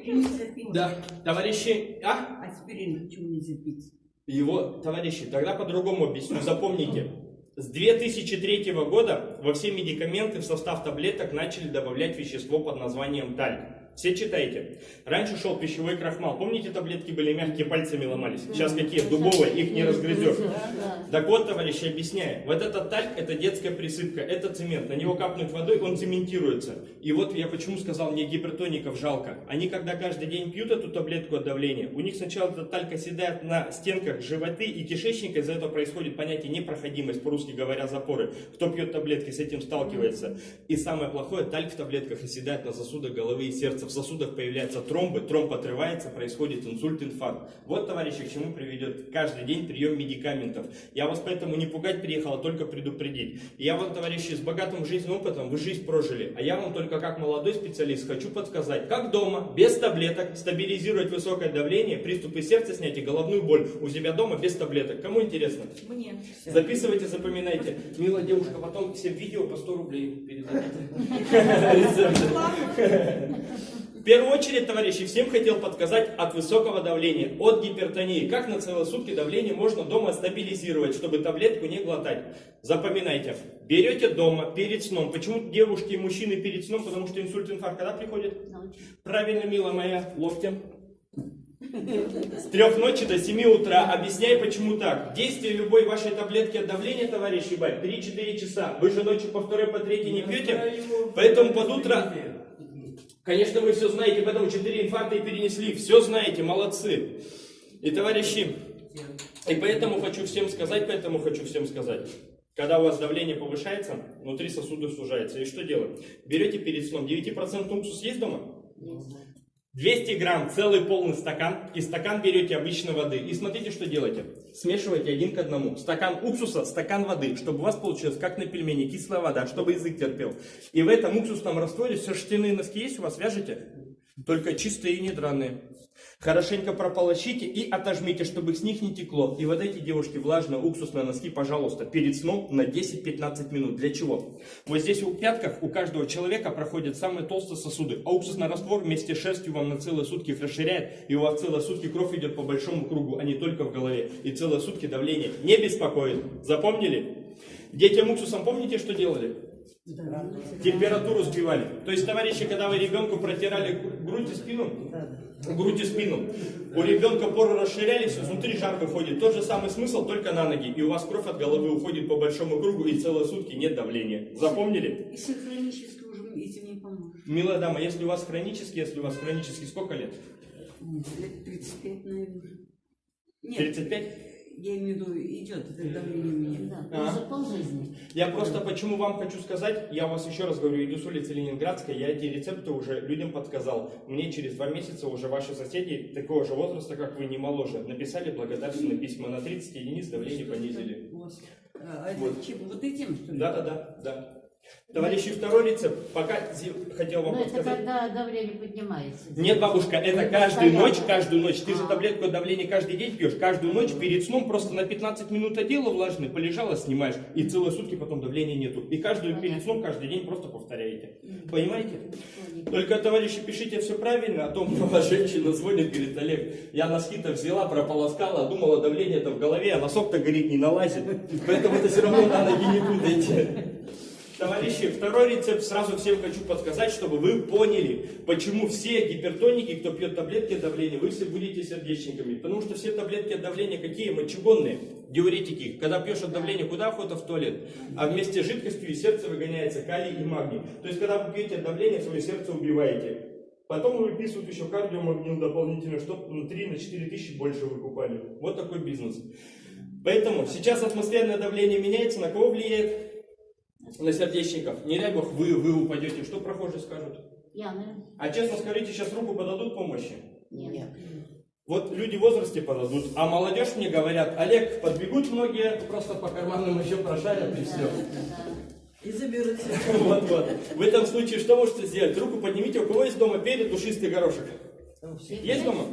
аспирин нельзя пить. Да, товарищи, Аспирин почему нельзя пить? его, товарищи, тогда по-другому объясню, запомните. С 2003 года во все медикаменты в состав таблеток начали добавлять вещество под названием тальк. Все читайте. Раньше шел пищевой крахмал. Помните, таблетки были мягкие, пальцами ломались? Сейчас какие? Дубовые, их не разгрызешь. Так вот, товарищи, объясняю. Вот этот тальк, это детская присыпка, это цемент. На него капнуть водой, он цементируется. И вот я почему сказал, мне гипертоников жалко. Они, когда каждый день пьют эту таблетку от давления, у них сначала этот тальк оседает на стенках животы и кишечника, из-за этого происходит понятие непроходимость, по-русски говоря, запоры. Кто пьет таблетки, с этим сталкивается. И самое плохое, тальк в таблетках оседает на сосудах головы и сердца. В сосудах появляются тромбы, тромб отрывается, происходит инсульт, инфаркт. Вот, товарищи, к чему приведет каждый день прием медикаментов. Я вас поэтому не пугать приехал, а только предупредить. Я вам, товарищи, с богатым жизненным опытом, вы жизнь прожили. А я вам только как молодой специалист хочу подсказать, как дома, без таблеток, стабилизировать высокое давление, приступы сердца снять и головную боль у себя дома без таблеток. Кому интересно? Мне. Записывайте, запоминайте. Милая девушка, потом все видео по 100 рублей передадите. В первую очередь, товарищи, всем хотел подсказать от высокого давления, от гипертонии. Как на целые сутки давление можно дома стабилизировать, чтобы таблетку не глотать. Запоминайте. Берете дома, перед сном. Почему девушки и мужчины перед сном? Потому что инсульт, инфаркт когда приходит? Правильно, милая моя, локтем. С 3 ночи до 7 утра. Объясняй, почему так. Действие любой вашей таблетки от давления, товарищи, 3-4 часа. Вы же ночью по 2, по 3 не пьете, поэтому под утро... Конечно, вы все знаете, поэтому 4 инфаркта и перенесли. Все знаете, молодцы. И, товарищи, и поэтому хочу всем сказать, когда у вас давление повышается, внутри сосудов сужается. И что делать? Берете перед сном 9% уксус есть дома? 200 грамм, целый полный стакан, и стакан берете обычной воды. И смотрите, что делаете. Смешиваете 1 к 1. Стакан уксуса, стакан воды, чтобы у вас получилось, как на пельмени, кислая вода, чтобы язык терпел. И в этом уксусном растворе все шерстяные носки есть у вас, вяжете? Только чистые и не драные. Хорошенько прополощите и отожмите, чтобы с них не текло. И вот эти, девушки, влажно-уксусные носки, пожалуйста, перед сном на 10-15 минут. Для чего? Вот здесь у пятках у каждого человека проходят самые толстые сосуды. А уксусный раствор вместе с шерстью вам на целые сутки их расширяет. И у вас целые сутки кровь идет по большому кругу, а не только в голове. И целые сутки давление не беспокоит. Запомнили? Детям уксусом помните, что делали? Температуру сбивали. То есть, товарищи, когда вы ребенку протирали грудь и спину, у ребенка поры расширялись, внутри жар выходит. Тот же самый смысл, только на ноги. И у вас кровь от головы уходит по большому кругу, и целые сутки нет давления. Запомнили? Если хронически уже, если не поможет. Милая дама, если у вас хронический, сколько лет? Лет 35, наверное. Нет. 35? Я имею в виду, идет это давление у меня. Да, уже полжизни. Я просто почему вам хочу сказать, я вас еще раз говорю, иду с улицы Ленинградской, я эти рецепты уже людям подсказал. Мне через 2 месяца уже ваши соседи такого же возраста, как вы, не моложе, написали благодарственные письма, на 30 единиц давление понизили. Вот этим, что ли? Да. Товарищи, второй рецепт, пока хотел вам подсказать. Это когда давление поднимается. Нет, бабушка, это каждую ночь. Ты же таблетку от давления каждый день пьешь. Каждую ночь перед сном просто на 15 минут одела влажный, полежала, снимаешь. И целые сутки потом давления нету. И перед сном, каждый день просто повторяете. Понимаете? Только, товарищи, пишите все правильно, а то мне ваша женщина звонит, говорит: Олег, я носки-то взяла, прополоскала, думала, давление-то в голове, а носок-то, говорит, не налазит. Поэтому это все равно на ноги не путайте. Товарищи, второй рецепт сразу всем хочу подсказать, чтобы вы поняли, почему все гипертоники, кто пьет таблетки от давления, вы все будете сердечниками. Потому что все таблетки от давления какие? Мочегонные, диуретики. Когда пьешь от давления, куда охота? В туалет. А вместе с жидкостью из сердца выгоняется калий и магний. То есть, когда вы пьете от давления, свое сердце убиваете. Потом выписывают еще кардиомагнил дополнительно, чтобы на 3-4 тысячи больше выкупали. Вот такой бизнес. Поэтому сейчас атмосферное давление меняется, на кого влияет? На сердечников. Не дай бог вы упадете. Что прохожие скажут? Пьяные. А честно скажите, сейчас руку подадут помощи? Нет. Вот люди в возрасте подадут, а молодежь мне говорят: Олег, подбегут многие, просто по карманам еще прошарят и все. И заберут. Вот. В этом случае что можете сделать? Руку поднимите, у кого есть дома перец, душистый горошек? Есть дома?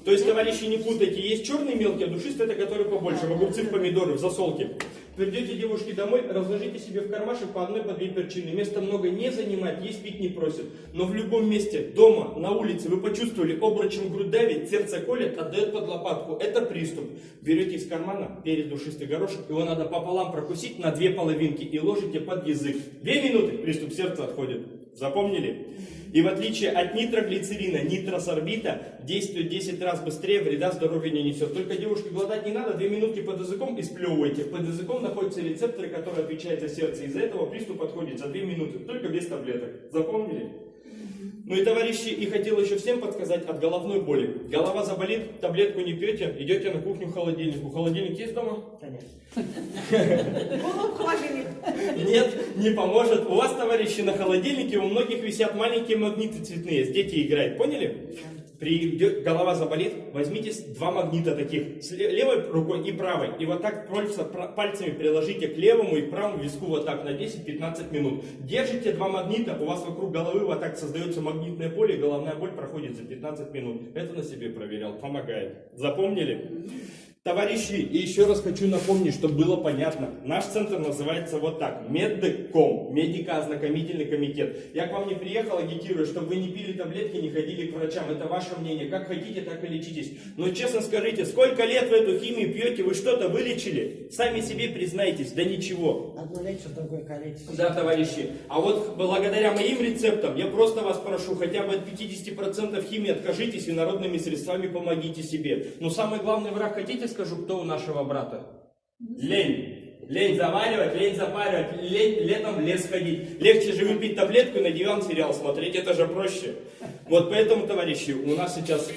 То есть, товарищи, не путайте, есть черный мелкий, а душистый это который побольше, в огурцы, в помидоры, в засолке. Придете, девушки, домой, разложите себе в кармашек по одной, по две перчины. Места много не занимать, есть пить не просят. Но в любом месте, дома, на улице, вы почувствовали, обручем грудь давит, сердце колет, отдает под лопатку. Это приступ. Берете из кармана перец душистый горошек, его надо пополам прокусить на две половинки и ложите под язык. 2 минуты, приступ сердца отходит. Запомнили? И в отличие от нитроглицерина, нитросорбита действует 10 раз быстрее, вреда здоровью не несет. Только, девушки, глотать не надо, 2 минутки под языком и сплевывайте. Под языком находятся рецепторы, которые отвечают за сердце. Из-за этого приступ отходит за 2 минуты, только без таблеток. Запомнили? Ну и, товарищи, и хотел еще всем подсказать от головной боли. Голова заболит, таблетку не пьете, идете на кухню, холодильник. У холодильник есть дома? Конечно. Нет, не поможет. У вас, товарищи, на холодильнике у многих висят маленькие магниты цветные. Дети играют, поняли? Голова заболит, возьмите 2 магнита таких, с левой рукой и правой. И вот так пальцами приложите к левому и к правому виску вот так на 10-15 минут. Держите 2 магнита, у вас вокруг головы вот так создается магнитное поле, и головная боль проходит за 15 минут. Это на себе проверял, помогает. Запомнили? Товарищи, и еще раз хочу напомнить, чтобы было понятно. Наш центр называется вот так. Медком. Медико-ознакомительный комитет. Я к вам не приехал, агитирую, чтобы вы не пили таблетки, не ходили к врачам. Это ваше мнение. Как хотите, так и лечитесь. Но честно скажите, сколько лет вы эту химию пьете, вы что-то вылечили? Сами себе признайтесь. Да ничего. Одно лечит, другое калечит. Да, товарищи. А вот благодаря моим рецептам, я просто вас прошу, хотя бы от 50% химии откажитесь и народными средствами помогите себе. Но самый главный враг, хотите, скажу, кто у нашего брата? Лень. Лень заваривать, лень запаривать, лень летом в лес ходить. Легче же выпить таблетку и на диван сериал смотреть, это же проще. Вот поэтому, товарищи, у нас сейчас...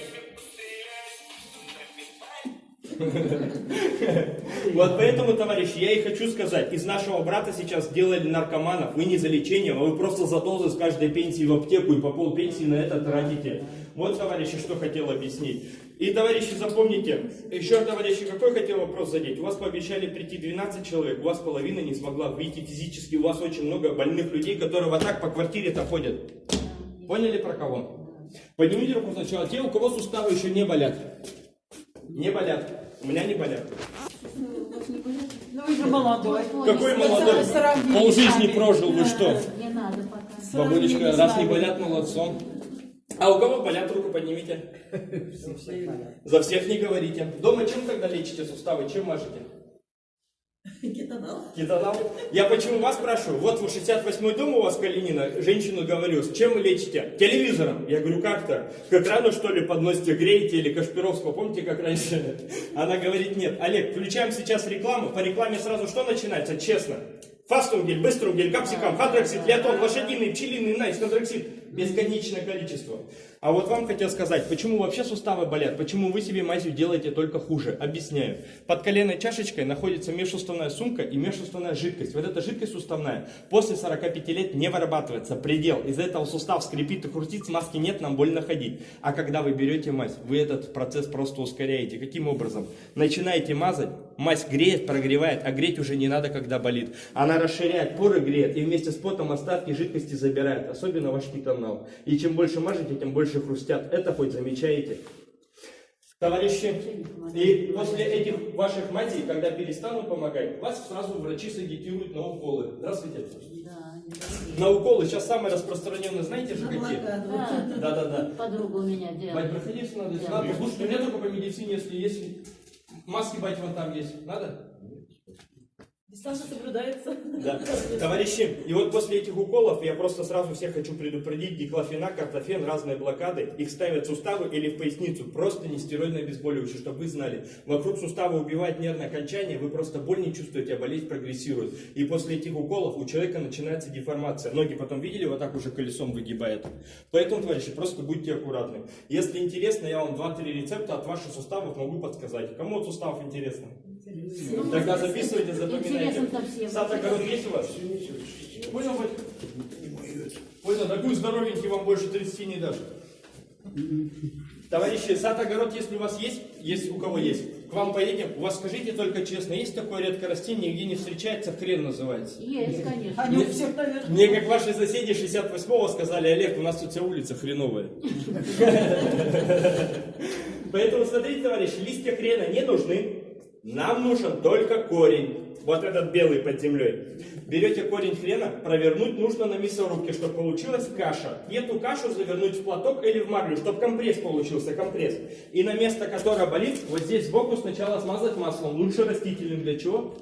Вот поэтому, товарищи, я и хочу сказать, из нашего брата сейчас сделали наркоманов. Вы не за лечением, а вы просто за дозы с каждой пенсии в аптеку и по полпенсии на это тратите. Вот, товарищи, что хотел объяснить. И, товарищи, запомните, еще, товарищи, какой хотел вопрос задеть. У вас пообещали прийти 12 человек, у вас половина не смогла выйти физически, у вас очень много больных людей, которые вот так по квартире-то ходят. Поняли про кого? Поднимите руку сначала те, у кого суставы еще не болят. Не болят. У меня не болят. Ну вы же молодой. Какой молодой? Полжизни прожил, вы что? Не надо пока. Бабулечка, раз не болят, молодцом. А у кого болят, руку поднимите. За всех не говорите. Дома чем тогда лечите суставы? Чем мажете? Кетонал. Кетонал? Я почему вас спрашиваю? Вот вы 68-й дом у вас, Калинина, женщину говорю, с чем вы лечите? Телевизором. Я говорю, как так? Как рано, что ли, подносите, греете или Кашпировского, помните, как раньше? Она говорит, нет. Олег, включаем сейчас рекламу. По рекламе сразу что начинается? Честно. Фастунгель, быструнгель, капсикам, хадроксид, леотон, лошадиный, пчелиный, найс, контраксид. Бесконечное количество. А вот вам хотел сказать, почему вообще суставы болят, почему вы себе мазью делаете только хуже. Объясняю. Под коленной чашечкой находится межсуставная сумка и межсуставная жидкость. Вот эта жидкость суставная после 45 лет не вырабатывается, предел. Из-за этого сустав скрипит и крутит, смазки нет, нам больно ходить. А когда вы берете мазь, вы этот процесс просто ускоряете. Каким образом? Начинаете мазать, мазь греет, прогревает, а греть уже не надо, когда болит. Она расширяет поры, греет и вместе с потом остатки жидкости забирает, особенно ваш кетонал. И чем больше мажете, тем больше хрустят. Это хоть замечаете? Товарищи, и после этих ваших мазей, когда перестанут помогать, вас сразу врачи сагитируют на уколы. Здравствуйте. Да, На уколы сейчас самые распространенные, знаете же какие? Да. Подруга у меня Бать, делает. проходи, если надо. Если надо. Слушайте, у меня только по медицине, если есть. Маски, бать, вон там есть. Надо? Дистанция соблюдается. Да. Товарищи, и вот после этих уколов я просто сразу всех хочу предупредить: диклофенак, картофен, разные блокады, их ставят в суставы или в поясницу, просто не стероидное обезболивающее, чтобы вы знали. Вокруг сустава убивает нервное окончание, вы просто боль не чувствуете, а болезнь прогрессирует. И после этих уколов у человека начинается деформация. Ноги потом видели, вот так уже колесом выгибает. Поэтому, товарищи, просто будьте аккуратны. Если интересно, я вам 2-3 рецепта от ваших суставов могу подсказать. Кому от суставов интересно? Тогда записывайте, запоминайте. Сад-огород есть у вас? Понял, батька? Понял, такую здоровенький вам больше 30 не дашь. Товарищи, сад-огород, если у вас есть у кого есть, к вам поедем, у вас скажите только честно, есть такое редкое растение, нигде не встречается, хрен называется? Есть, конечно. Они у всех, наверное. Мне, как ваши соседи 68-го сказали: Олег, у нас тут вся улица хреновая. Поэтому смотрите, товарищи, листья хрена не нужны. Нам нужен только корень. вот этот белый под землей. Берете корень хрена, провернуть нужно на мясорубке, чтобы получилась каша. И эту кашу завернуть в платок или в марлю, чтобы компресс получился, компресс. И на место, которое болит, вот здесь сбоку сначала смазать маслом, лучше растительным. Для чего?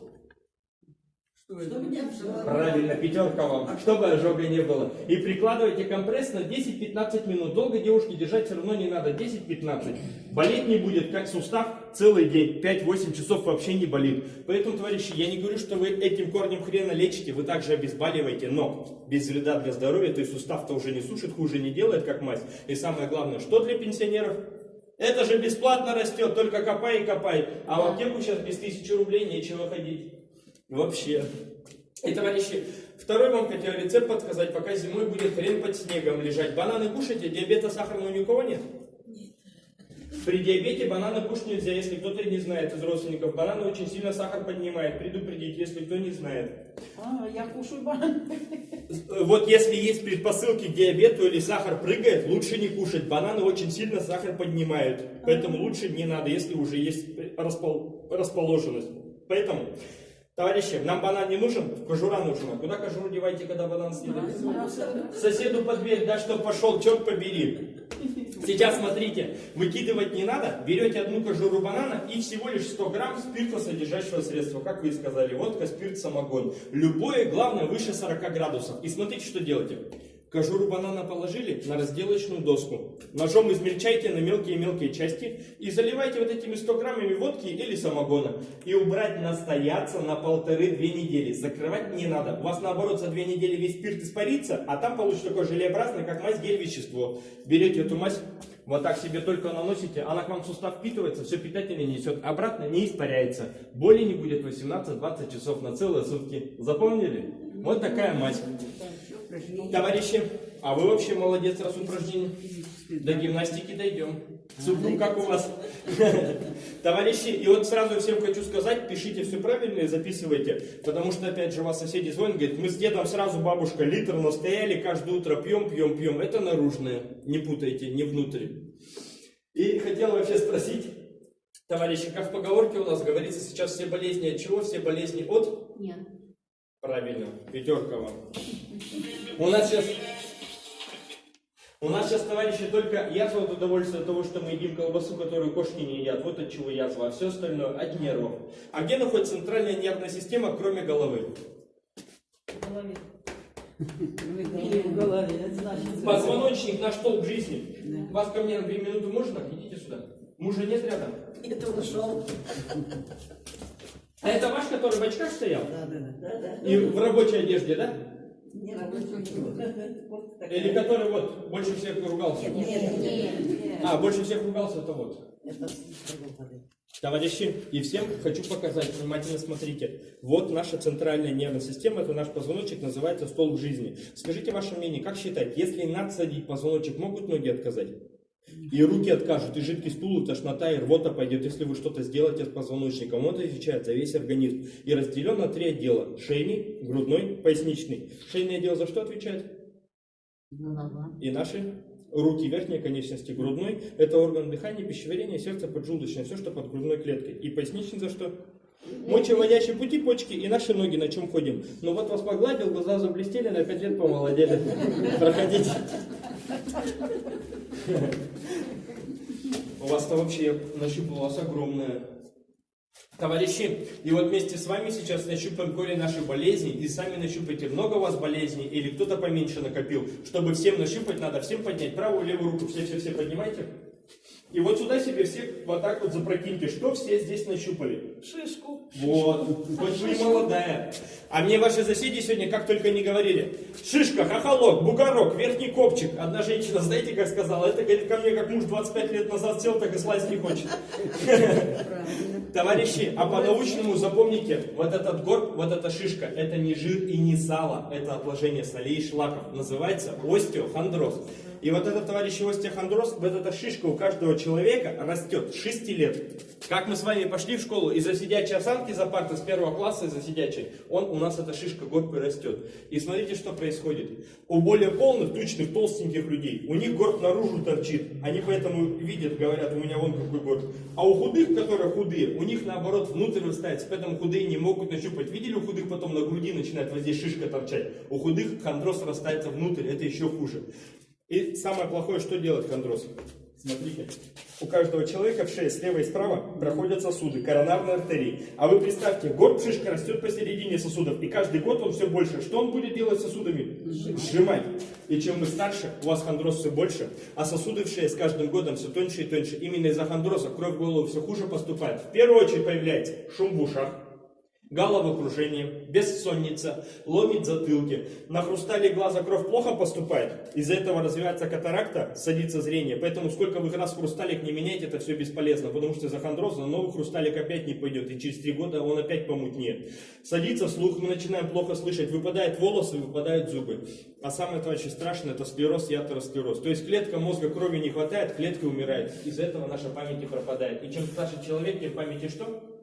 Чтобы не обжигало. Правильно, пятерка вам, чтобы ожога не было. И прикладывайте компресс на 10-15 минут. Долго девушке держать все равно не надо, 10-15. Болеть не будет, как сустав, целый день, 5-8 часов вообще не болит. Поэтому, товарищи, я не говорю, что вы этим корнем хрена лечите, вы также обезболиваете, но без вреда для здоровья, то есть сустав-то уже не сушит, хуже не делает, как мазь. И самое главное, что для пенсионеров? Это же бесплатно растет, только копай и копай. А в аптеку сейчас без 1000 рублей нечего ходить. Вообще. И, товарищи, второй вам хотел рецепт подсказать, пока зимой будет хрен под снегом лежать. Бананы кушайте, диабета сахарного ни у кого нет? При диабете бананы кушать нельзя, если кто-то не знает из родственников. Бананы очень сильно сахар поднимает. Предупредить, если кто не знает. Я кушаю банан. Вот если есть предпосылки к диабету или сахар прыгает, лучше не кушать. Бананы очень сильно сахар поднимают. Поэтому лучше не надо, если уже есть расположенность. Поэтому, товарищи, нам банан не нужен, кожура нужна. Куда кожуру девайте, когда банан съедете? Соседу под дверь, да, что пошел, черт побери. Сейчас смотрите, выкидывать не надо, берете одну кожуру банана и всего лишь 100 грамм спиртосодержащего средства, как вы и сказали, водка, спирт, самогон. Любое, главное, выше 40 градусов. И смотрите, что делаете. Кожуру банана положили на разделочную доску. Ножом измельчайте на мелкие-мелкие части и заливайте вот этими 100 граммами водки или самогона. И убрать настояться на 1,5-2 недели. Закрывать не надо. У вас наоборот за 2 недели весь спирт испарится, а там получится такое желеобразное, как мазь, гель-вещество. Берете эту мазь, вот так себе только наносите, она к вам в сустав впитывается, все питательное несет, обратно не испаряется. Боли не будет 18-20 часов на целые сутки. Запомнили? Вот такая мазь. Товарищи, а вы вообще молодец, раз упражнение. До гимнастики дойдем. Супруг, как у вас? Товарищи, и вот сразу всем хочу сказать, пишите все правильно и записывайте. Потому что, опять же, у вас соседи звонят, говорят, мы с дедом сразу, бабушка, литр настояли, каждое утро пьем. Это наружное, не путайте, не внутрь. И хотел вообще спросить, товарищи, как в поговорке у нас говорится, сейчас все болезни от чего? Все болезни от? Нет. Правильно, пятерка вам. У нас сейчас, товарищи, только язва от удовольствия от того, что мы едим колбасу, которую кошки не едят. Вот от чего язва, а все остальное от нервов. А где находится центральная нервная система, кроме головы? В голове. Или в голове, это значит. Позвоночник, наш столб жизни. Вас ко мне на 2 минуты можно? Идите сюда. Мужа нет рядом? Это ушел. А это ваш, который в очках стоял? Да. И в рабочей одежде, да? Нет. Или который вот больше всех ругался? Нет. А, больше всех ругался, это вот. Это Товарищи, и всем хочу показать, внимательно смотрите. Вот наша центральная нервная система, это наш позвоночник, называется столб жизни. Скажите ваше мнение, как считаете, если надсадить позвоночник, могут ноги отказать? И руки откажут, и жидкий стул, и тошнота, и рвота пойдет, если вы что-то сделаете с позвоночником. Он отвечает за весь организм. И разделен на 3 отдела. Шейный, грудной, поясничный. Шейный отдел за что отвечает? И наши руки, верхние конечности, грудной. Это орган дыхания, пищеварения, сердца, поджелудочное. Все, что под грудной клеткой. И поясничный за что? Мочевыводящие пути, почки и наши ноги, на чем ходим. Ну вот вас погладил, глаза заблестели, на 5 лет помолодели. Проходите. У вас-то вообще нащупал, у вас огромная. Товарищи, и вот вместе с вами сейчас нащупаем корень нашей болезни, и сами нащупайте, много у вас болезней, или кто-то поменьше накопил. Чтобы всем нащупать, надо всем поднять правую, левую руку, все поднимайте. И вот сюда себе все вот так вот запрокиньте, что все здесь нащупали? шишку. Вот, хоть вы и молодая. А мне ваши соседи сегодня как только не говорили. Шишка, хохолок, бугорок, верхний копчик. Одна женщина, знаете, как сказала? Это, говорит, ко мне как муж 25 лет назад сел, так и слазить не хочет. Товарищи, а по-научному запомните, вот этот горб, вот эта шишка, это не жир и не сало, это отложение солей и шлаков. Называется остеохондроз. И вот этот, товарищи, остеохондроз, вот эта шишка у каждого человека растет с 6 лет. Как мы с вами пошли в школу, из-за сидячей осанки за партой с 1 класса, из-за сидячей, у нас эта шишка горб растет. И смотрите, что происходит. У более полных, тучных, толстеньких людей, у них горб наружу торчит. Они поэтому видят, говорят, у меня вон какой горб. А у худых, которые худые, у них наоборот внутрь вырастается, поэтому худые не могут нащупать. Видели, у худых потом на груди начинает вот здесь шишка торчать. У худых хондроз растается внутрь, это еще хуже. И самое плохое, что делает хондроз? Смотрите, у каждого человека в шее слева и справа проходят сосуды, коронарные артерии. А вы представьте, горб шишка растет посередине сосудов, и каждый год он все больше. Что он будет делать с сосудами? Сжимать. И чем вы старше, у вас хондроз все больше, а сосуды в шее с каждым годом все тоньше и тоньше. Именно из-за хондроза кровь в голову все хуже поступает. В первую очередь появляется шум в ушах, головокружение, бессонница, ломит затылки. На хрустале глаза кровь плохо поступает. Из-за этого развивается катаракта, садится зрение. Поэтому сколько вы раз хрусталик не меняете, это все бесполезно. Потому что из-за хондроза новый хрусталик опять не пойдет. И через 3 года он опять помутнеет. Садится слух, мы начинаем плохо слышать. Выпадают волосы, выпадают зубы. А самое, товарищи, страшное, это склероз и атеросклероз. То есть клетка мозга, крови не хватает, клетка умирает. Из-за этого наша память и пропадает. И чем старше человек, тем памяти что?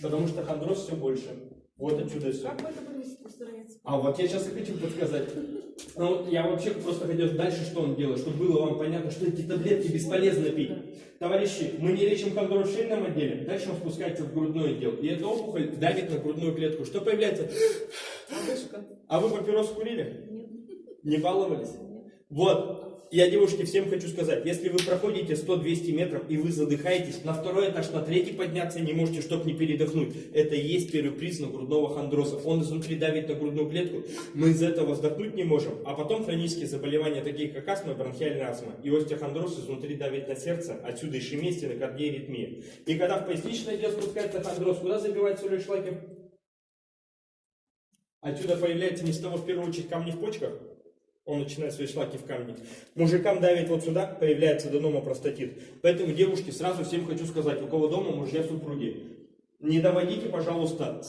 Потому что хондроз все больше. Вот отсюда все. Как мы это будем устранить? А вот я сейчас и хочу подсказать. Ну, я вообще просто хотел дальше, что он делает, чтобы было вам понятно, что эти таблетки бесполезно пить. Товарищи, мы не лечим хондроз в шейном отделе, дальше он спускается в грудной отдел. И эта опухоль давит на грудную клетку. Что появляется? А вы папирос курили? Нет. Не баловались? Вот. Я, девушки, всем хочу сказать, если вы проходите 100-200 метров и вы задыхаетесь, на 2-й этаж, на 3-й подняться не можете, чтобы не передохнуть. Это и есть первый признак грудного хондроза. Он изнутри давит на грудную клетку, мы из-за этого вздохнуть не можем. А потом хронические заболевания, такие как астма, бронхиальная астма. И остеохондроз изнутри давит на сердце, отсюда ишемия, стенокардия, аритмия. И когда в поясничное отдел спускается хондроз, куда забивать солевые шлаки? Отсюда появляется не с того в первую очередь камни в почках. Он начинает свои шлаки в камни. Мужикам давит вот сюда, появляется аденома простатит. Поэтому, девушки, сразу всем хочу сказать, у кого дома мужья, супруги, не доводите, пожалуйста,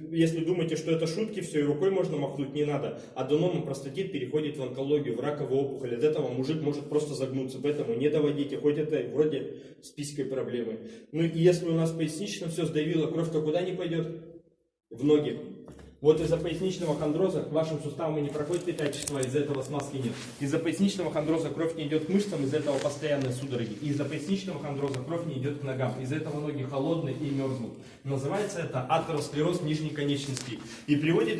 если думаете, что это шутки, все, и рукой можно махнуть, не надо. Аденома простатит переходит в онкологию, в раковую опухоль. От этого мужик может просто загнуться. Поэтому не доводите, хоть это вроде с писькой проблемы. Ну и если у нас пояснично все сдавило, кровь-то куда не пойдет? В ноги. Вот из-за поясничного хондроза к вашим суставам не проходит питательство, из-за этого смазки нет. Из-за поясничного хондроза кровь не идет к мышцам, из-за этого постоянные судороги. И из-за поясничного хондроза кровь не идет к ногам, из-за этого ноги холодные и мерзнут. Называется это атеросклероз нижней конечности. И приводит